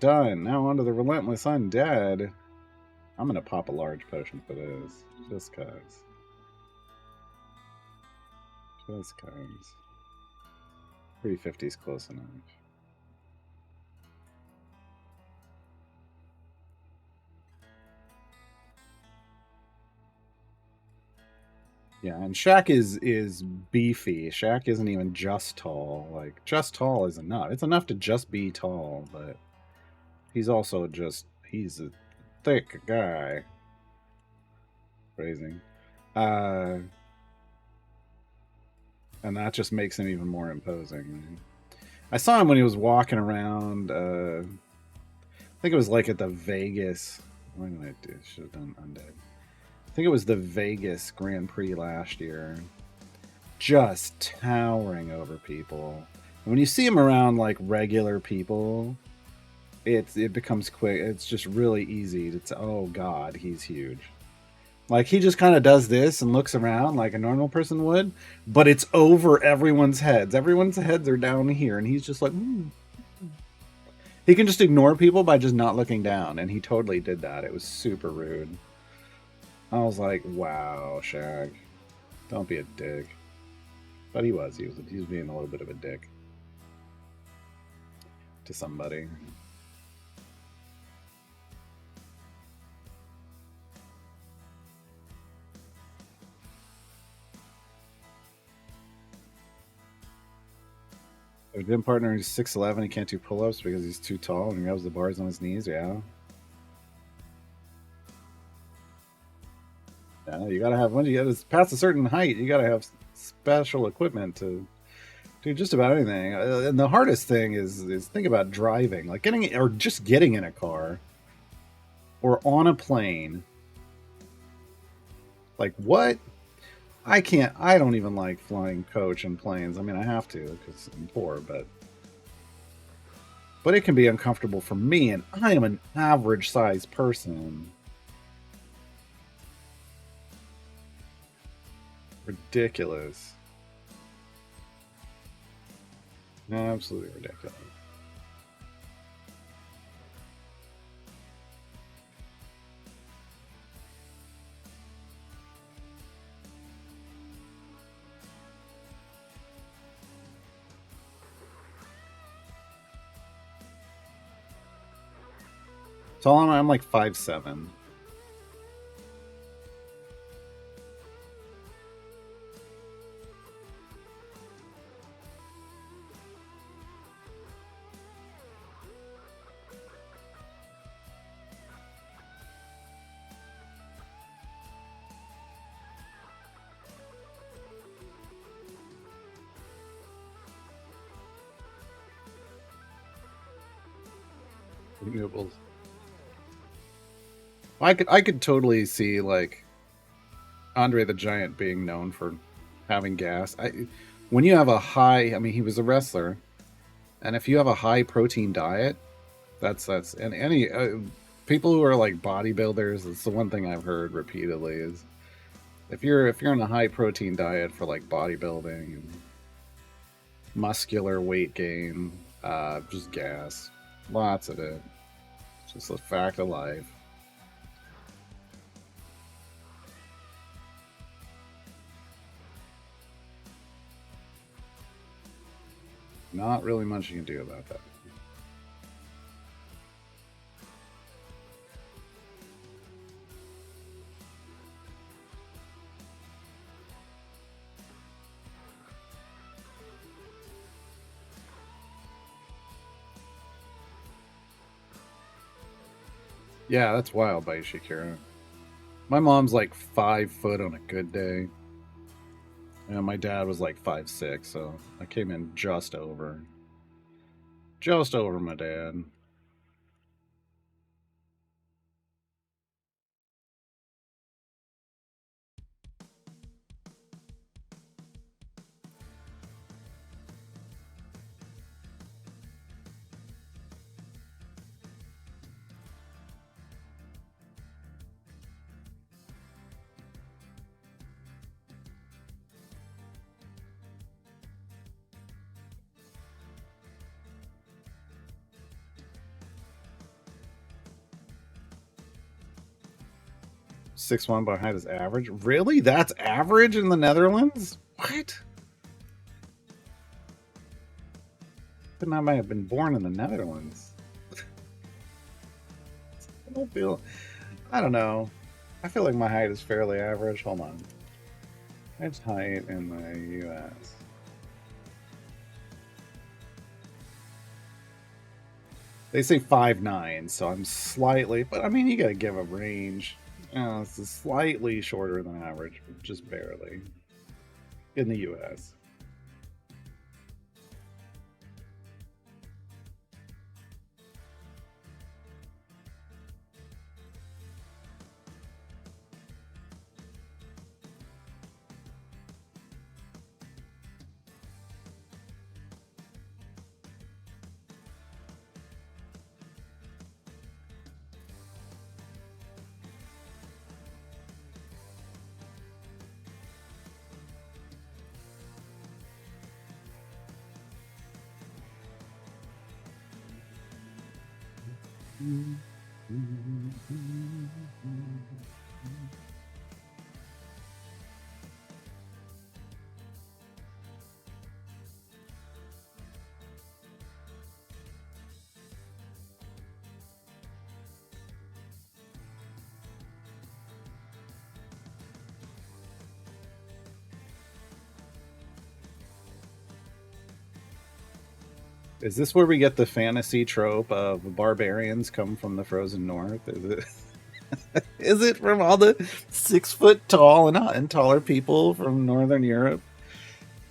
done. Now onto the Relentless Undead. I'm gonna pop a large potion for this, just cause. Just cause. 350 is close enough. Yeah, and Shaq is beefy. Shaq isn't even just tall. Like, just tall is enough. It's enough to just be tall, but he's also just he's a thick guy. Phrasing. And that just makes him even more imposing. I saw him when he was walking around. I think it was like at the Vegas. What did I do? Should have done Undead. I think it was the Vegas Grand Prix last year. Just towering over people. And when you see him around like regular people, it becomes quick. It's just really easy to oh god, he's huge. Like he just kind of does this and looks around like a normal person would, but it's over everyone's heads. Everyone's heads are down here, and he's just like, He can just ignore people by just not looking down, and he totally did that. It was super rude. I was like, wow, Shag. Don't be a dick. But he was. He was being a little bit of a dick to somebody. Their gym partner is 6'11". He can't do pull-ups because he's too tall and he rubs the bars on his knees. Yeah. Yeah, you gotta have, when you get past a certain height, you gotta have special equipment to do just about anything. And the hardest thing is think about driving, like getting or just getting in a car or on a plane. Like what? I can't. I don't even like flying coach and planes. I mean, I have to because I'm poor, but it can be uncomfortable for me, and I am an average sized person. Ridiculous. Absolutely ridiculous. Tall I'm like 5'7". Renewables. I could totally see like Andre the Giant being known for having gas. When you have a high, I mean, he was a wrestler, and if you have a high protein diet, that's and any people who are like bodybuilders, it's the one thing I've heard repeatedly is if you're in a high protein diet for like bodybuilding and muscular weight gain, just gas, lots of it. It's just a fact of life. Not really much you can do about that. Yeah, that's wild by Shakira. My mom's like 5 foot on a good day. And my dad was like 5'6", so I came in just over. Just over my dad. 6'1" but height is average. Really? That's average in the Netherlands? What? But I might have been born in the Netherlands. I don't know. I feel like my height is fairly average. Hold on. It's height in the US. They say 5'9", so I'm slightly, but I mean, you gotta give a range. This is slightly shorter than average, but just barely. In the US. Is this where we get the fantasy trope of barbarians come from the frozen north? Is it? Is it from all the 6 foot tall and taller people from Northern Europe?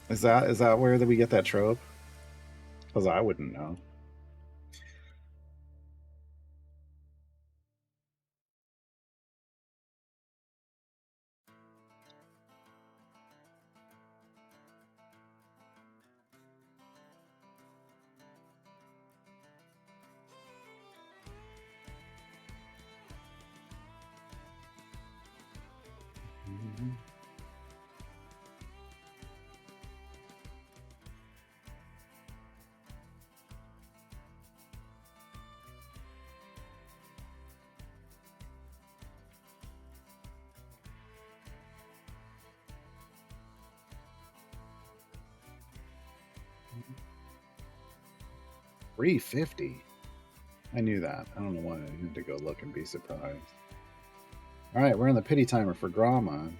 Is that where we get that trope? Because I wouldn't know. $350. I knew that. I don't know why I had to go look and be surprised. All right, we're in the pity timer for Gromma.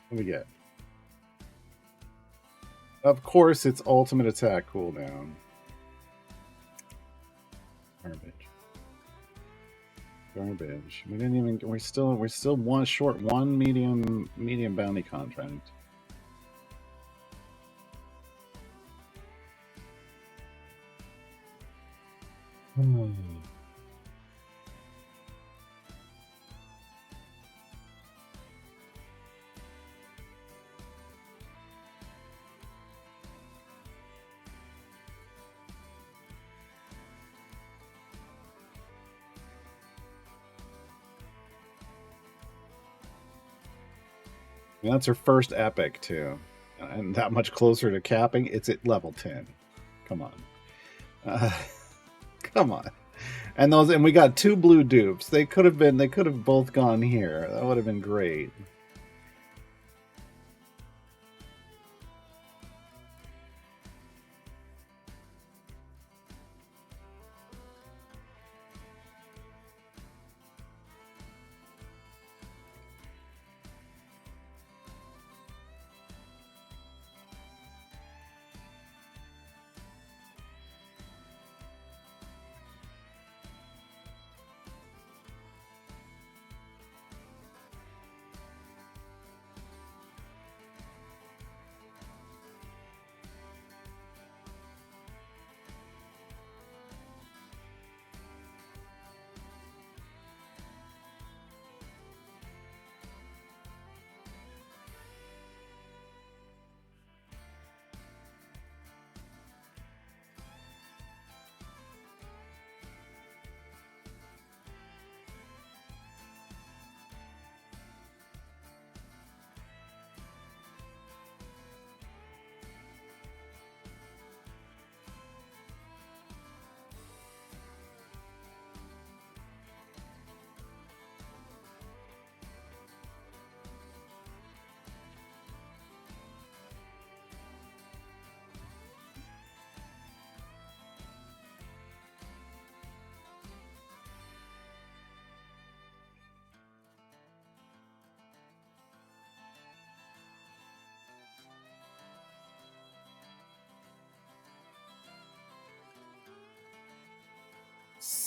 What do we get? Of course, it's ultimate attack cooldown. Garbage. We didn't even. We're still one short. One medium bounty contract. And that's her first epic too, and that much closer to capping. It's at level 10. Come on, come on. And we got 2 blue dupes. They could have both gone here. That would have been great.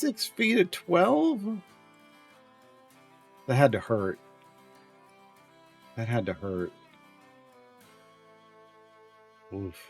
6 feet at 12? That had to hurt. That had to hurt. Oof.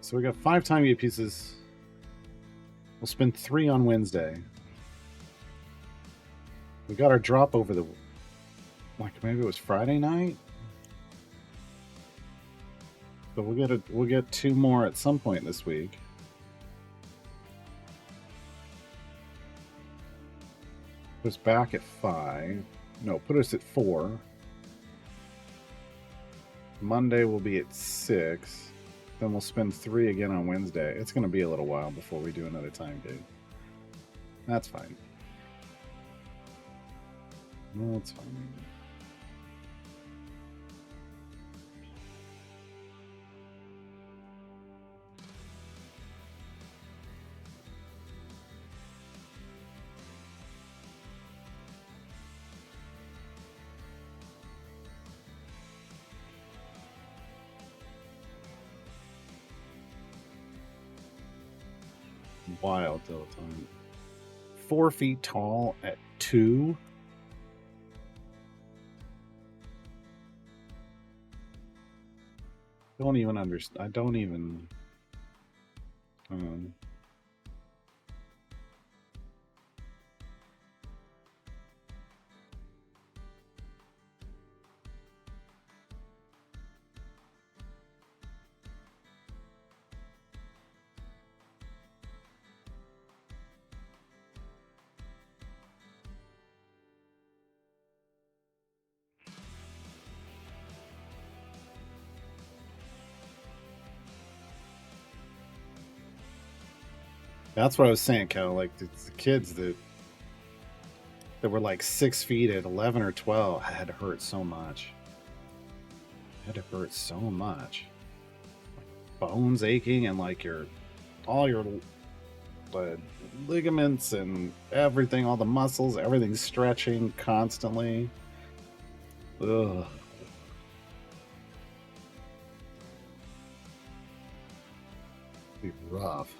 So we got 5 time gate pieces. We'll spend 3 on Wednesday. We got our drop over the, like maybe it was Friday night. But we'll get 2 more at some point this week. Put us back at 5. No, put us at 4. Monday will be at 6. Then we'll spend 3 again on Wednesday. It's going to be a little while before we do another time gate. That's fine. That's fine. Wild dilettante. 4 feet tall at 2. Don't even understand. I don't even. That's what I was saying, Cal. Like the kids that were like 6 feet at 11 or 12 had to hurt so much. Had to hurt so much. Like bones aching and like all your ligaments and everything, all the muscles, everything's stretching constantly. Ugh. Be rough.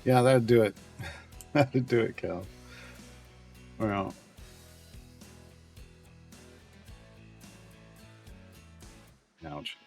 Yeah, that'd do it. That'd do it, Cal. Well, ouch.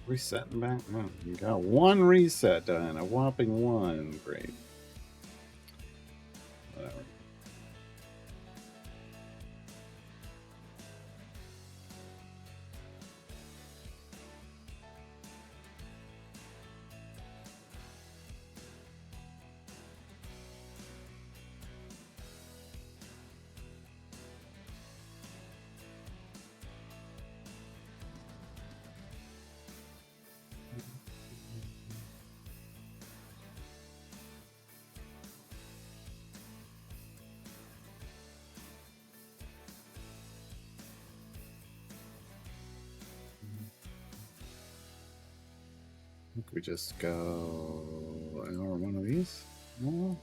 Resetting back? Oh, you got one reset done. A whopping one. Great. Whatever. I think we just go or one of these. No.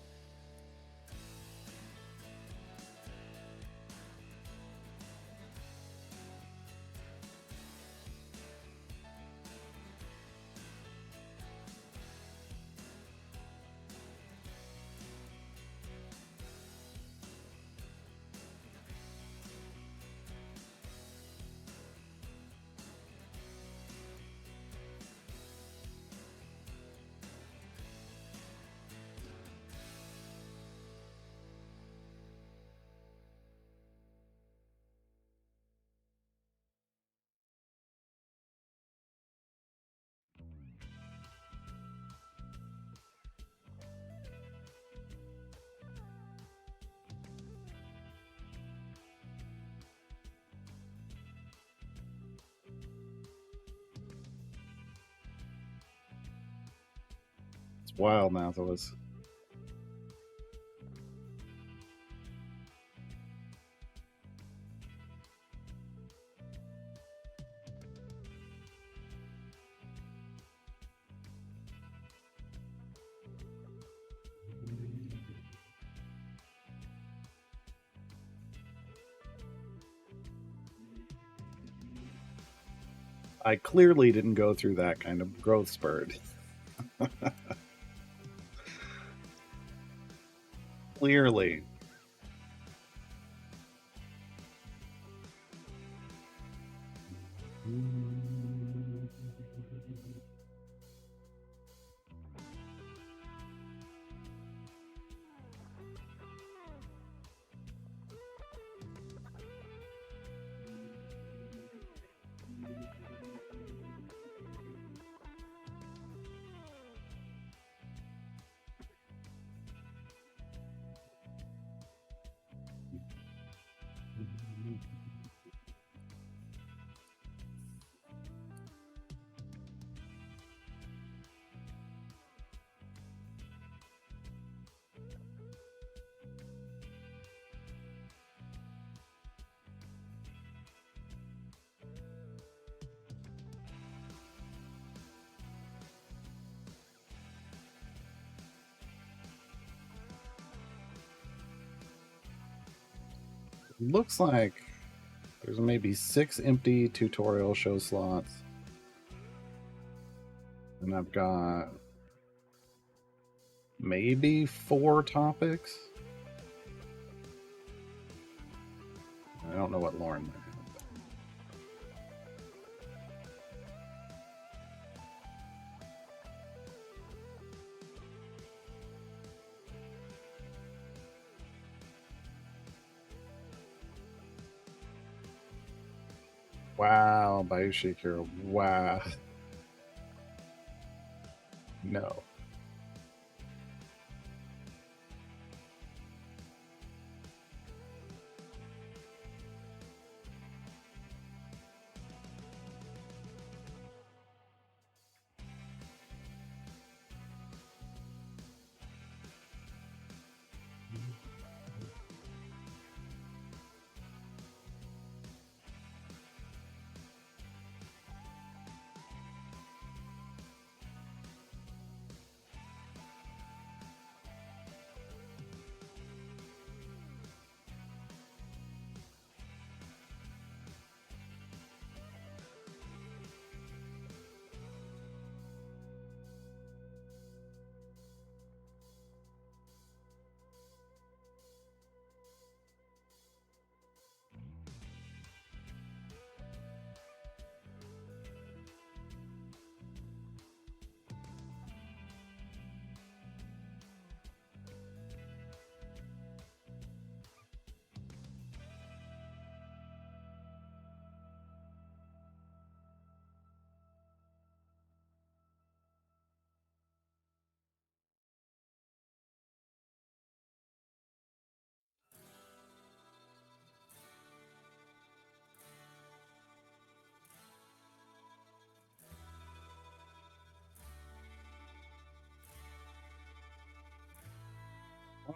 It's wild now, those. I clearly didn't go through that kind of growth spurt. Clearly. Looks like there's maybe 6 empty tutorial show slots. And I've got maybe 4 topics. I don't know what Lauren might have. Wow, Bioshikira. Wow. No.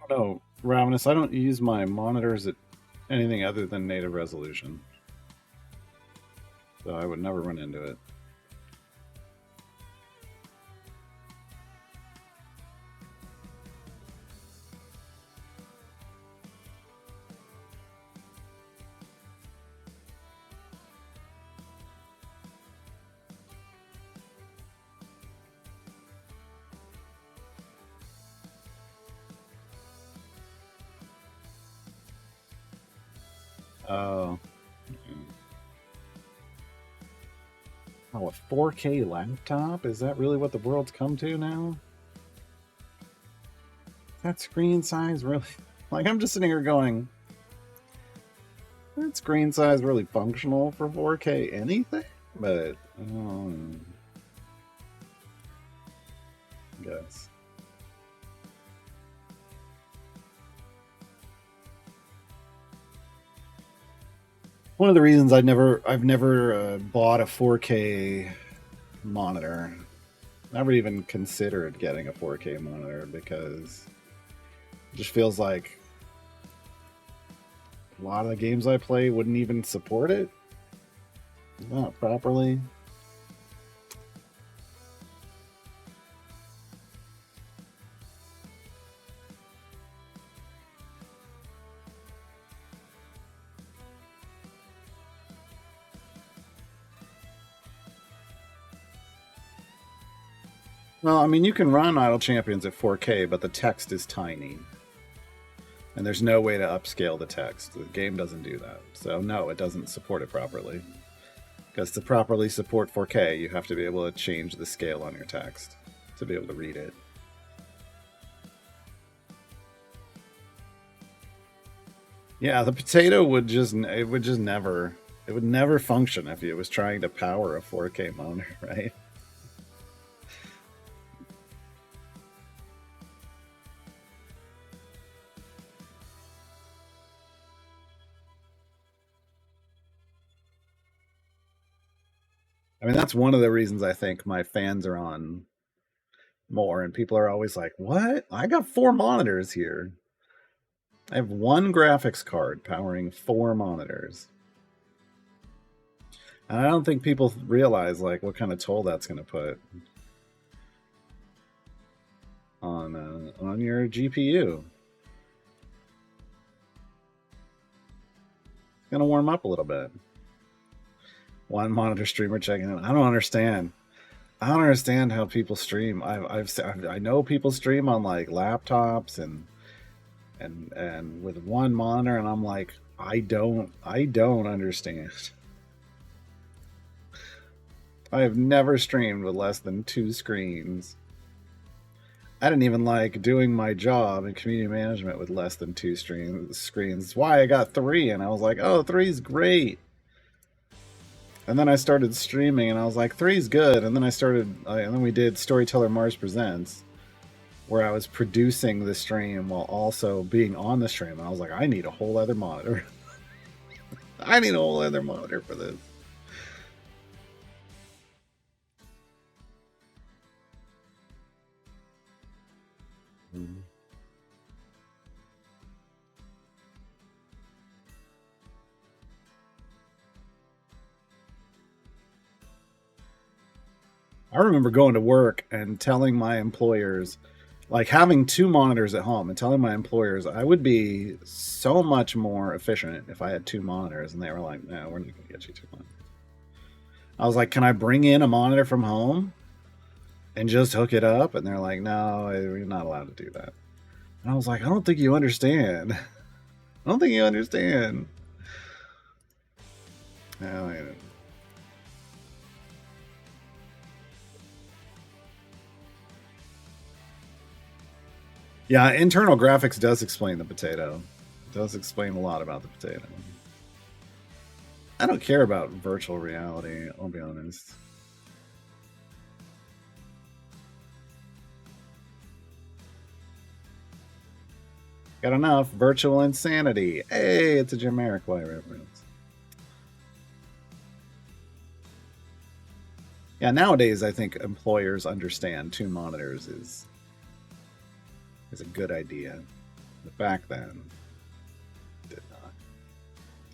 don't know, Ravenous. I don't use my monitors at anything other than native resolution, so I would never run into it. Oh. Oh, a 4K laptop? Is that really what the world's come to now? That screen size really? Like, I'm just sitting here going, that screen size really functional for 4K anything? But, I guess. One of the reasons I've never bought a 4K monitor, never even considered getting a 4K monitor, because it just feels like a lot of the games I play wouldn't even support it, not properly. Well, I mean, you can run Idle Champions at 4K, but the text is tiny. And there's no way to upscale the text. The game doesn't do that. So, no, it doesn't support it properly. Because to properly support 4K, you have to be able to change the scale on your text to be able to read it. Yeah, the potato would never function if it was trying to power a 4K monitor, right? I mean, that's one of the reasons I think my fans are on more, and people are always like, "What? I got 4 monitors here. I have one graphics card powering 4 monitors." And I don't think people realize like what kind of toll that's going to put on your GPU. It's going to warm up a little bit. One monitor streamer checking in. I don't understand. I don't understand how people stream. I know people stream on like laptops and with one monitor, and I'm like, I don't understand. I have never streamed with less than 2 screens. I didn't even like doing my job in community management with less than 2 screens. That's why I got 3, and I was like, oh, 3's great. And then I started streaming, and I was like, 3's good. And then we did Storyteller Mars Presents, where I was producing the stream while also being on the stream. And I was like, I need a whole other monitor. I need a whole other monitor for this. Mm-hmm. I remember going to work and telling my employers, like having 2 monitors at home, and telling my employers I would be so much more efficient if I had 2 monitors. And they were like, no, we're not going to get you 2 monitors. I was like, can I bring in a monitor from home and just hook it up? And they're like, no, you're not allowed to do that. And I was like, I don't think you understand. I don't think you understand. Oh, yeah, internal graphics does explain the potato. It does explain a lot about the potato. I don't care about virtual reality, I'll be honest. Got enough virtual insanity. Hey, it's a Jamiroquai reference. Yeah, nowadays I think employers understand 2 monitors is a good idea. back then.